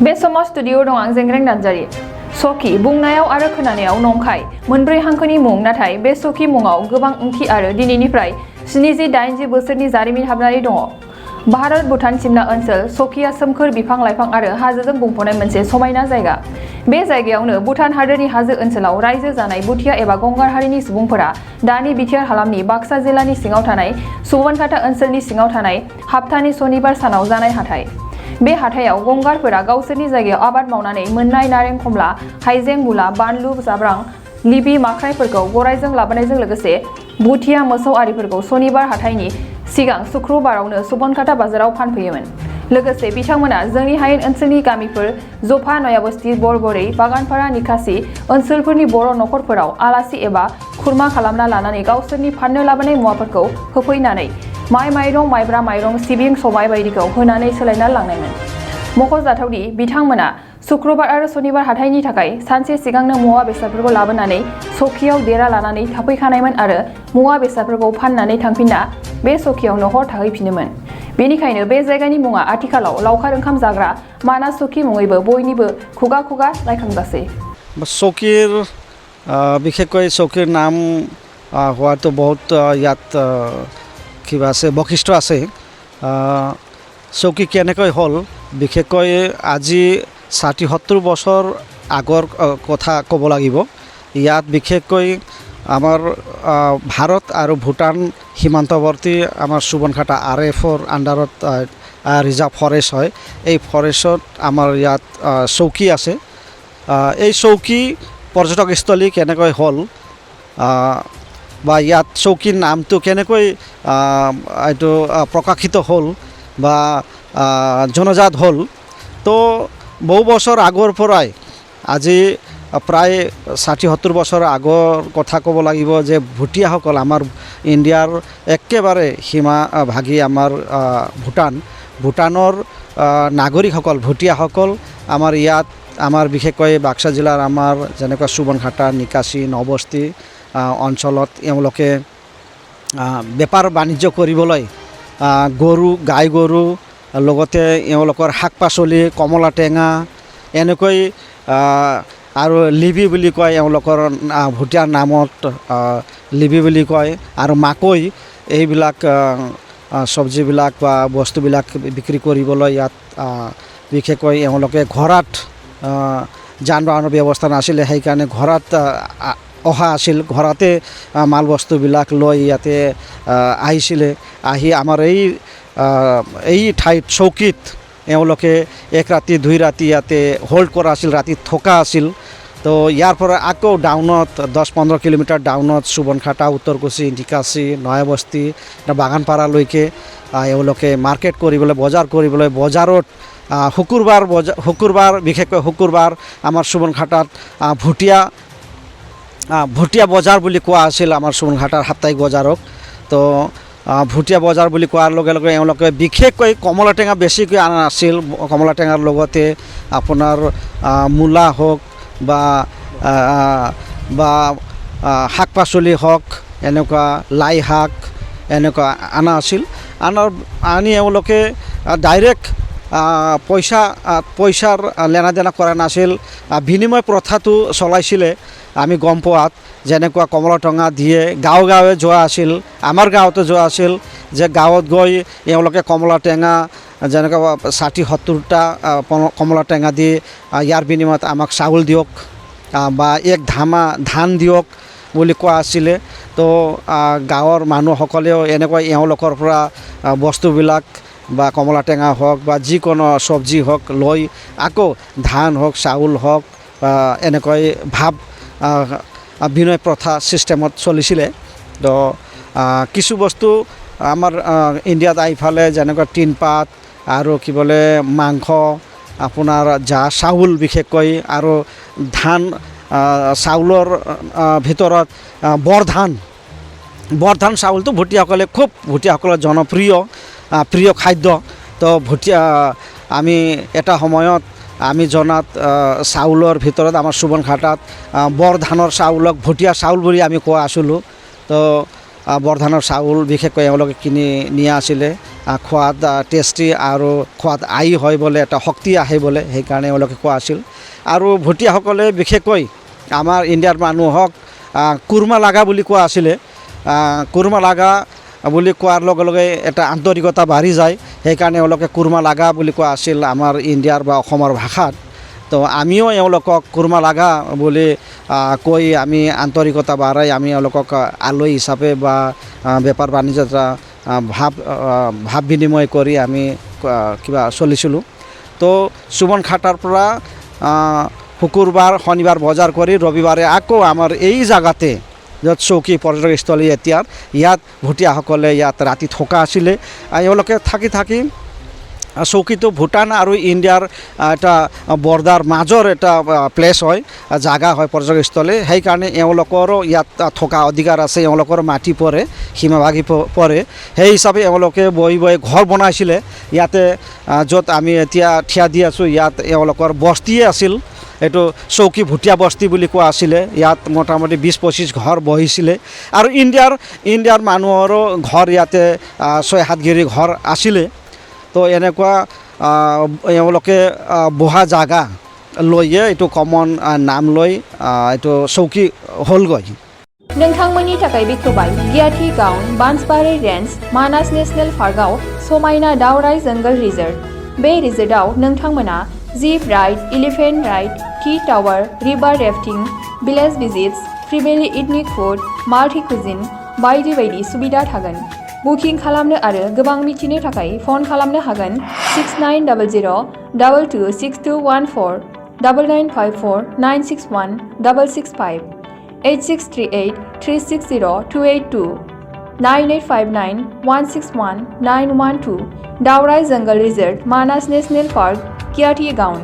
बे समाव स्टुडिअ दं आं जेंग्रें नार्जारि सखि बुंनायाव आरो खोनानायाव नंखाय मोनब्रै हांखोनि मुं नाथाय बे सखि मुङाव गोबां ओंथि आरो दिनैनिफ्राय 70-80 बोसोरनि जारिमिन हाबनानै दङ। भारत भुटान सिमना ओनसोल सखिया सोमखोर बिफां लाइफां आरो हाजोजों बुंफबनाय मोनसे समायना जायगा। बे जायगायावनो भुटान हादोरनि हाजो ओनसोलाव रायजो जानाय भुटिया एबा गंगार हारिनि सुबुंफोरा दानि बिटिआर हालामनि बाक्सा जिल्लानि सिङाव थानाय सुबनखाता ओनसोलनि सिङाव थानाय हाप्तानि सनिबार सानाव जानाय हाथाइ। बे हाथायाव गंगारफोरा गावसोरनि जायगायाव आबाद मावनानै मोननाय नारें खमला, हाइजें, मुला, बानलु, जाब्रां, लिबि माख्राइफोरखौ गरायजों लाबोनायजों लोगोसे भुटिया मोसौ आरिफोरखौ सनिबार हाथाइनि सिगां शुक्रबारावनो सुबनखाता बाजाराव फानफैयोमोन। लोगोसे बिथांमोना जोंनि हायेन ओनसोलनि गामिफोर जफा, नयाबस्ति, बरबरै, बागानपारा, निकासि ओनसोलफोरनि बर' नखरफोराव आलासि एबा खुरमा खालामना लानानै गावसोरनि फाननो लाबोनाय मुवाफोरखौ होफैनानै माइ माइरं, माइब्रा माइरं, सिबिं, सबाय बायदिखौ होनानै सोलायना लांनायमोन। मख'जाथावदि बिथांमोना शुक्रबार आरो सनिबार हाथाइनि थाखाय सानसे सिगांनो मुवा बेसादफोरखौ लाबोनानै सखियाव देरा लानानै थाफैखानायमोन आरो मुवा बेसादफोरखौ फाननानै थांफिनना बे सखियावनो हर थाहैफिनोमोन। बेनिखायनो बे जायगानि मुङा आथिखालाव लावखार ओंखाम जाग्रा मानास सखि मुङैबो बयनिबो खुगा खुगा रायखांजासै। চকীৰ বিশেষকৈ চকীৰ নাম হোৱাটো বহুত ইয়াত কিবা আছে বৈশিষ্ট্য আছে। চকী কেনেকৈ হ'ল বিশেষকৈ আজি 60-70 বছৰ আগৰ কথা ক'ব লাগিব। ইয়াত বিশেষকৈ আমাৰ ভাৰত আৰু ভূটান সীমান্তৱৰ্তী আমাৰ সুবনখাটা RFৰ আণ্ডাৰত ৰিজাৰ্ভ ফৰেষ্ট হয়। এই ফৰেষ্টত আমাৰ ইয়াত চৌকী আছে। এই চৌকী পৰ্যটকস্থলী কেনেকৈ হ'ল বা ইয়াত চৌকীৰ নামটো কেনেকৈ এইটো প্ৰকাশিত হ'ল বা জনজাত হ'ল, তো বহু বছৰ আগৰ পৰাই আজি প্ৰায় 60-70 বছৰ আগৰ কথা ক'ব লাগিব যে ভুটীয়াসকল আমাৰ ইণ্ডিয়াৰ একেবাৰে সীমা ভাগী আমাৰ ভূটানৰ নাগৰিকসকল ভুটীয়াসকল আমাৰ ইয়াত আমাৰ বিশেষকৈ বাক্সা জিলাৰ আমাৰ যেনেকুৱা সুবনখাটা, নিকাসি, নবস্তি অঞ্চলত এওঁলোকে বেপাৰ বাণিজ্য কৰিবলৈ গাই গৰু লগতে এওঁলোকৰ শাক পাচলি, কমলা টেঙা এনেকৈ আৰু লিবি বুলি কয় এওঁলোকৰ ভুটীয়াৰ নামত লিবি বুলি কয় আৰু মাকৈ এইবিলাক চব্জিবিলাক বা বস্তুবিলাক বিক্ৰী কৰিবলৈ ইয়াত বিশেষকৈ এওঁলোকে ঘৰত যান বাহনৰ ব্যৱস্থা নাছিলে, সেইকাৰণে ঘৰত অহা আছিল, ঘৰতে মাল বস্তুবিলাক লৈ ইয়াতে আহিছিলে। আহি আমাৰ এই ঠাইত চৌকীত এওঁলোকে 1 ৰাতি 2 ৰাতি ইয়াতে হোল্ড কৰা আছিল, ৰাতি থকা আছিল। তো ইয়াৰ পৰা আকৌ ডাউনত 10-15 কিলোমিটাৰ ডাউনত সুবনখাটা, উত্তৰকুছি, নিকাসি, নয়াবস্তি, বাগানপাৰালৈকে এওঁলোকে মাৰ্কেট কৰিবলৈ, বজাৰ কৰিবলৈ, বজাৰত শুকুৰবাৰ বিশেষকৈ শুকুৰবাৰ আমাৰ সুবনখাটাত ভুটীয়া বজাৰ বুলি কোৱা আছিল আমাৰ সুবনখাটাৰ সাপ্তাহিক বজাৰক। তো ভুটীয়া বজাৰ বুলি কোৱাৰ লগে লগে এওঁলোকে বিশেষকৈ কমলা টেঙা বেছিকৈ অনা আছিল। কমলা টেঙাৰ লগতে আপোনাৰ মূলা হওক বা শাক পাচলি হওক, এনেকুৱা লাই শাক এনেকুৱা অনা আছিল। আনি এওঁলোকে ডাইৰেক্ট পইচাৰ লেনা দেনা কৰা নাছিল, বিনিময় প্ৰথাটো চলাইছিলে। আমি গম পোৱাত যেনেকুৱা কমলা টেঙা দিয়ে গাঁৱে যোৱা আছিল, আমাৰ গাঁৱতো যোৱা আছিল যে গাঁৱত গৈ এওঁলোকে কমলা টেঙা যেনেকুৱা 60-70টা কমলা টেঙা দি ইয়াৰ বিনিময়ত আমাক চাউল দিয়ক বা 1 ধামা ধান দিয়ক বুলি কোৱা আছিলে। তো গাঁৱৰ মানুহসকলেও এনেকৈ এওঁলোকৰ পৰা বস্তুবিলাক বা কমলা টেঙা হওক বা যিকোনো চব্জি হওক লৈ আকৌ ধান হওক, চাউল হওক এনেকৈ বিনয় প্ৰথা ছিষ্টেমত চলিছিলে। তো কিছু বস্তু আমাৰ ইণ্ডিয়াত আহিফালে যেনেকুৱা টিনপাত আৰু কি বোলে মাংস, আপোনাৰ চাউল বিশেষকৈ আৰু ধান, চাউলৰ ভিতৰত বৰধান চাউলটো ভুটীয়াসকলৰ প্ৰিয় খাদ্য। তো আমি এটা সময়ত আমি জনাত চাউলৰ ভিতৰত আমাৰ সুবনখাটাত বৰধানৰ চাউলক ভুটীয়া চাউল বুলি আমি কোৱা আছিলোঁ। তো বৰধানৰ চাউল বিশেষকৈ এওঁলোকে কিনি নিয়া আছিলে খোৱাত টেষ্টি আৰু খোৱাত আই হয় বোলে, এটা শক্তি আহে বোলে, সেইকাৰণে এওঁলোকে কোৱা আছিল। আৰু ভুটীয়াসকলে বিশেষকৈ আমাৰ ইণ্ডিয়াৰ মানুহক কুৰ্মা লাগা বুলি কোৱা আছিলে। কুৰ্মা লাগা বুলি কোৱাৰ লগে লগে এটা আন্তৰিকতা বাঢ়ি যায়, সেইকাৰণে এওঁলোকে কুৰ্মা লাগা বুলি কোৱা আছিল আমাৰ ইণ্ডিয়াৰ বা অসমৰ ভাষাত। তো আমিও এওঁলোকক কুৰ্মা লাগা বুলি কৈ আমি আন্তৰিকতা বাঢ়াই আমি এওঁলোকক আলহী হিচাপে বা বেপাৰ বাণিজ্যত ভাৱ বিনিময় কৰি আমি কিবা চলিছিলোঁ। তো সুমন খাটাৰ পৰা শুকুৰবাৰ শনিবাৰ বজাৰ কৰি ৰবিবাৰে আকৌ আমাৰ এই জাগাতে য'ত চৌকী পৰ্যটকস্থলী এতিয়া ইয়াত ভুটীয়াসকলে ইয়াত ৰাতি থকা আছিলে। এওঁলোকে থাকি চৌকীটো ভূটান আৰু ইণ্ডিয়াৰ এটা বৰ্ডাৰ মাজৰ এটা প্লেচ হয়, জাগা হয় পৰ্যটকস্থলী। সেইকাৰণে এওঁলোকৰো ইয়াত থকা অধিকাৰ আছে, এওঁলোকৰ মাটি পৰে, সীমাভাগী পৰে। সেই হিচাপে এওঁলোকে বহি ঘৰ বনাইছিলে ইয়াতে, য'ত আমি এতিয়া থিয় দি আছোঁ। ইয়াত এওঁলোকৰ বস্তিয়ে আছিল, এইটো চৌকী ভুটীয়া বস্তি বুলি কোৱা আছিলে। ইয়াত মোটামুটি 20-25 ঘৰ বহিছিলে। আৰু ইণ্ডিয়াৰ মানুহৰো ঘৰ ইয়াতে 6-7 গিৰি ঘৰ আছিলে। তো এনেকুৱা এওঁলোকে বহা জাগা লৈয়ে এইটো কমন নাম লৈ এইটো চৌকী হ'লগৈ। नोंथांमोननि थाखाय बेखेवबाय गियाथि गाउन बान्सबारि रेन्ज मानास नेशनेल पार्कआव समायना दावराइ जंगल रिजर्ट। बे रिजर्टआव नोंथांमोना jeep ride, elephant ride, tea tower, river rafting, village visits, फ्रिबेलि इथनिक फुड, माल्टि कुजिन बायदि बायदि सुबिदा थागोन। बुकिं खालामनो आरो गोबां मिथिनो थाखाय फन खालामनो हागोन 6900-226214 9954-961-665 8638-360-282 9859-161-912 दावराइ जंगल रिजर्ट मानास नेशनेल पार्क गियाथि गाउन।